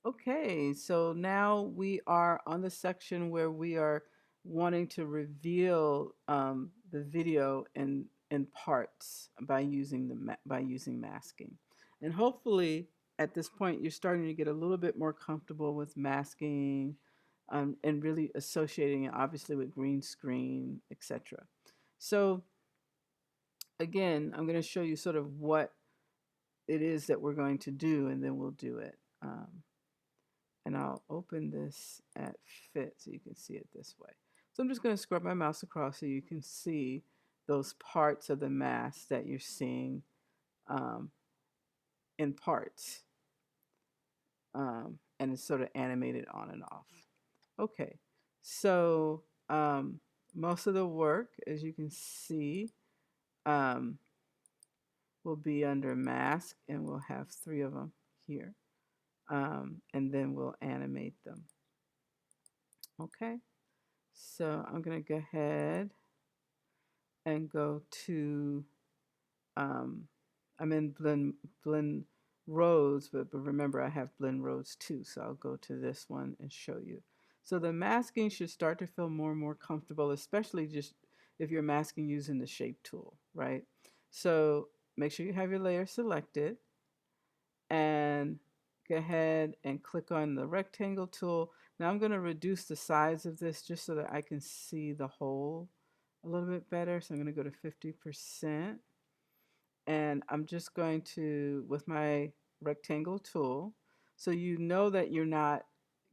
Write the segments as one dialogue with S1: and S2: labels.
S1: Okay, so now we are on the section where we are wanting to reveal the video in parts by using by using masking, and hopefully at this point you're starting to get a little bit more comfortable with masking, and really associating it obviously with green screen, etc. So again, I'm going to show you sort of what it is that we're going to do, and then we'll do it. And I'll open this at fit so you can see it this way. So I'm just going to scrub my mouse across so you can see those parts of the mask that you're seeing um, in parts. And it's sort of animated on and off. Okay, so most of the work, as you can see, um, will be under mask, and we'll have three of them here. And then we'll animate them. Okay. So I'm going to go ahead and go to, um, I'm in blend rows, but remember I have blend rows too. So I'll go to this one and show you. So the masking should start to feel more and more comfortable, especially just if you're masking using the shape tool, right? So make sure you have your layer selected and go ahead and click on the rectangle tool. Now I'm going to reduce the size of this just so that I can see the whole a little bit better. So I'm going to go to 50%, and I'm just going to, with my rectangle tool, so you know that you're not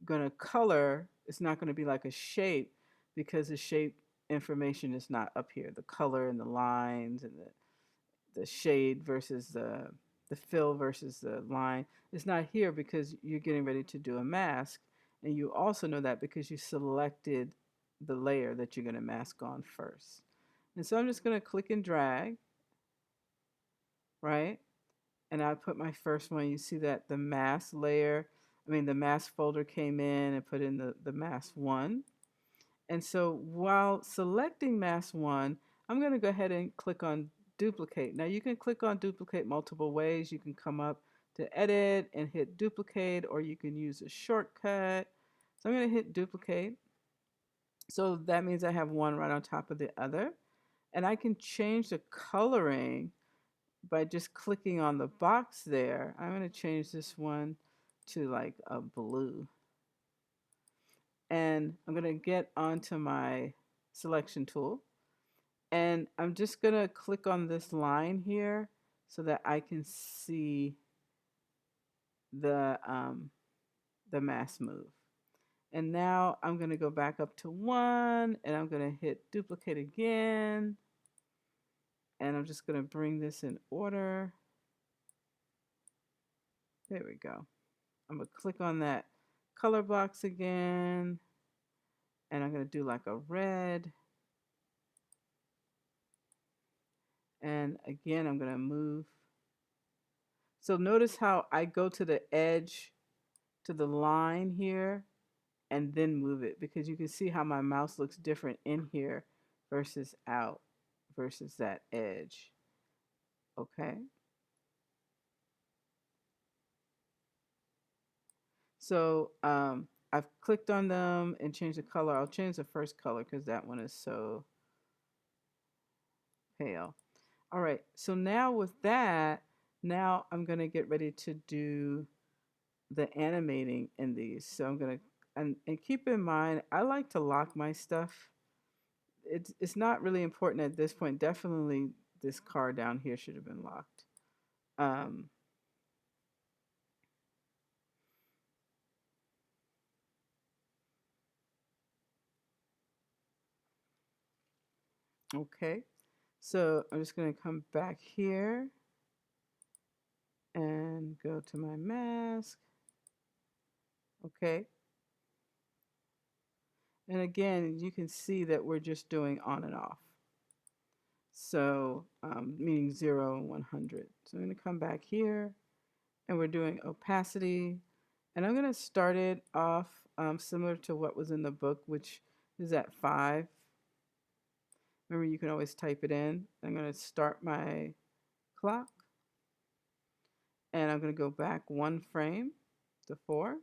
S1: going to color, it's not going to be like a shape because the shape information is not up here. The color and the lines and the shade versus the fill versus the line is not here because you're getting ready to do a mask, and you also know that because you selected the layer that you're going to mask on first. And so I'm just going to click and drag, right? And I put my first one. You see that the mask layer, the mask folder came in and put in the mask one. And so while selecting mask one, I'm going to go ahead and click on duplicate. Now you can click on duplicate multiple ways. You can come up to edit and hit duplicate, or you can use a shortcut. So I'm going to hit duplicate. So that means I have one right on top of the other. And I can change the coloring by just clicking on the box there. I'm going to change this one to like a blue. And I'm going to get onto my selection tool. And I'm just going to click on this line here so that I can see the mask move. And now I'm going to go back up to 1, and I'm going to hit duplicate again. And I'm just going to bring this in order. There we go. I'm going to click on that color box again. And I'm going to do like a red. And again, I'm going to move. So notice how I go to the edge, to the line here, and then move it, because you can see how my mouse looks different in here versus out versus that edge. Okay. So I've clicked on them and changed the color. I'll change the first color because that one is so pale. All right. So now with that, now I'm going to get ready to do the animating in these. So I'm going to, and keep in mind, I like to lock my stuff. It's not really important at this point. Definitely this car down here should have been locked. Um, okay. So I'm just going to come back here and go to my mask. Okay. And again, you can see that we're just doing on and off. So meaning 0 and 100. So I'm going to come back here, and we're doing opacity. And I'm going to start it off similar to what was in the book, which is at 5. Remember, you can always type it in. I'm going to start my clock, and I'm going to go back 1 frame to 4.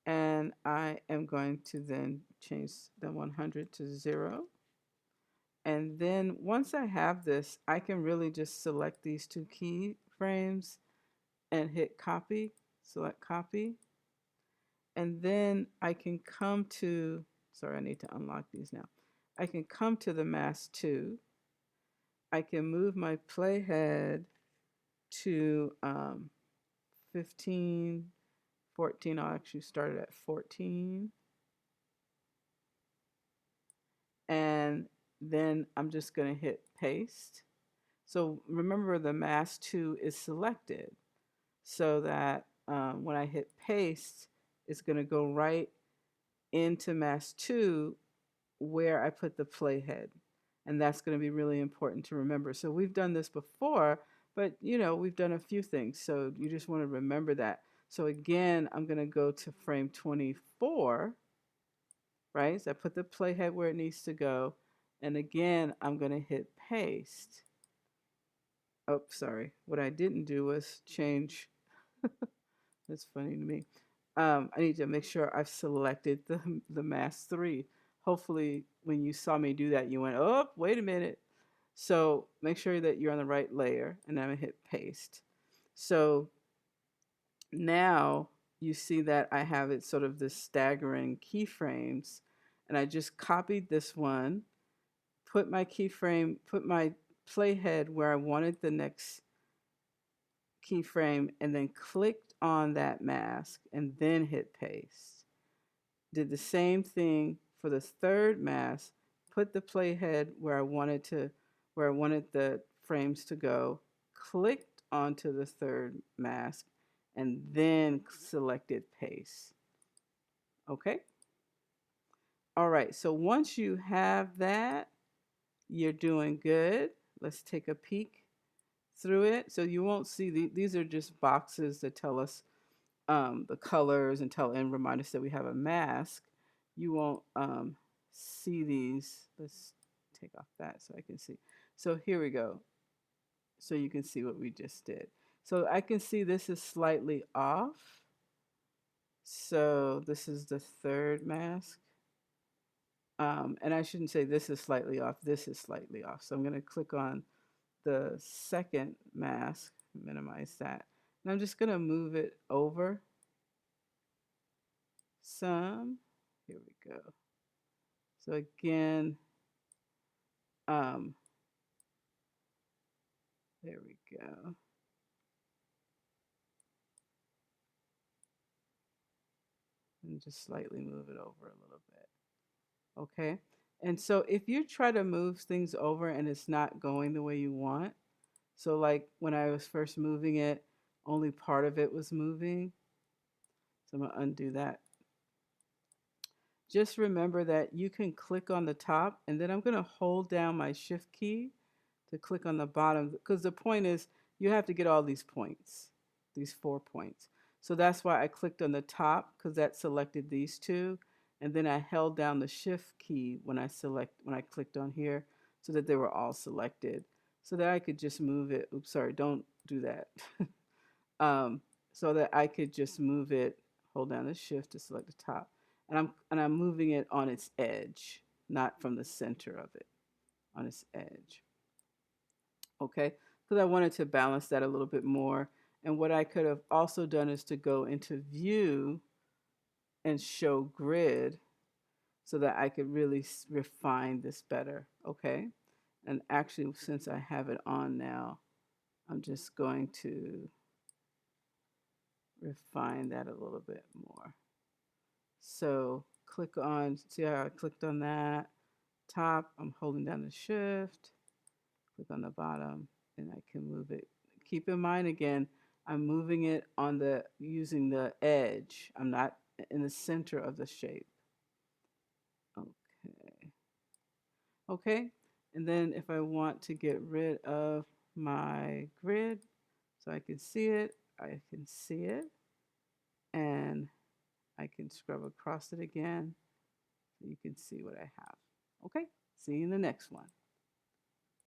S1: And I am going to then change the 100 to 0. And then once I have this, I can really just select these two keyframes and hit copy, select copy. And then I can come to, sorry, I need to unlock these now. I can come to the mask 2. I can move my playhead to 15, 14. I'll actually start it at 14. And then I'm just going to hit paste. So remember the mask 2 is selected so that when I hit paste, it's going to go right into mask 2 where I put the playhead. And that's going to be really important to remember. So we've done this before, but we've done a few things. So you just want to remember that. So again, I'm going to go to frame 24, right? So I put the playhead where it needs to go. And again, I'm going to hit paste. Oh, sorry. What I didn't do was change. That's funny to me. I need to make sure I've selected the mask 3. Hopefully, when you saw me do that, you went, oh, wait a minute. So make sure that you're on the right layer, and I'm going to hit paste. So now you see that I have it sort of this staggering keyframes, and I just copied this one, put my keyframe, put my playhead where I wanted the next keyframe, and then clicked on that mask and then hit paste. Did the same thing for the third mask, put the playhead where I wanted the frames to go, clicked onto the third mask, and then selected paste. Okay? All right, so once you have that, you're doing good. Let's take a peek through it. So you won't see these are just boxes that tell us the colors and remind us that we have a mask. You won't see these. Let's take off that so I can see. So here we go. So you can see what we just did. So I can see this is slightly off. So this is the third mask. And I shouldn't say this is slightly off. This is slightly off. So I'm going to click on the second mask, minimize that. And I'm just going to move it over some. Here we go. So again, there we go. And just slightly move it over a little bit. Okay. And so if you try to move things over and it's not going the way you want, so like when I was first moving it, only part of it was moving. So I'm going to undo that. Just remember that you can click on the top, and then I'm going to hold down my shift key to click on the bottom, because the point is you have to get all these points, these 4 points. So that's why I clicked on the top, because that selected these two, and then I held down the shift key when I clicked on here, so that they were all selected, so that I could just move it. Oops, sorry, don't do that. So that I could just move it, hold down the shift to select the top. And I'm moving it on its edge, not from the center of it, on its edge. Okay, because I wanted to balance that a little bit more. And what I could have also done is to go into view and show grid so that I could really refine this better. Okay, and actually, since I have it on now, I'm just going to refine that a little bit more. So click on, see how I clicked on that top, I'm holding down the shift, click on the bottom, and I can move it. Keep in mind again, I'm moving it on using the edge. I'm not in the center of the shape. Okay. Okay, and then if I want to get rid of my grid so I can see it, I can see it, and I can scrub across it again so you can see what I have. Okay, see you in the next one.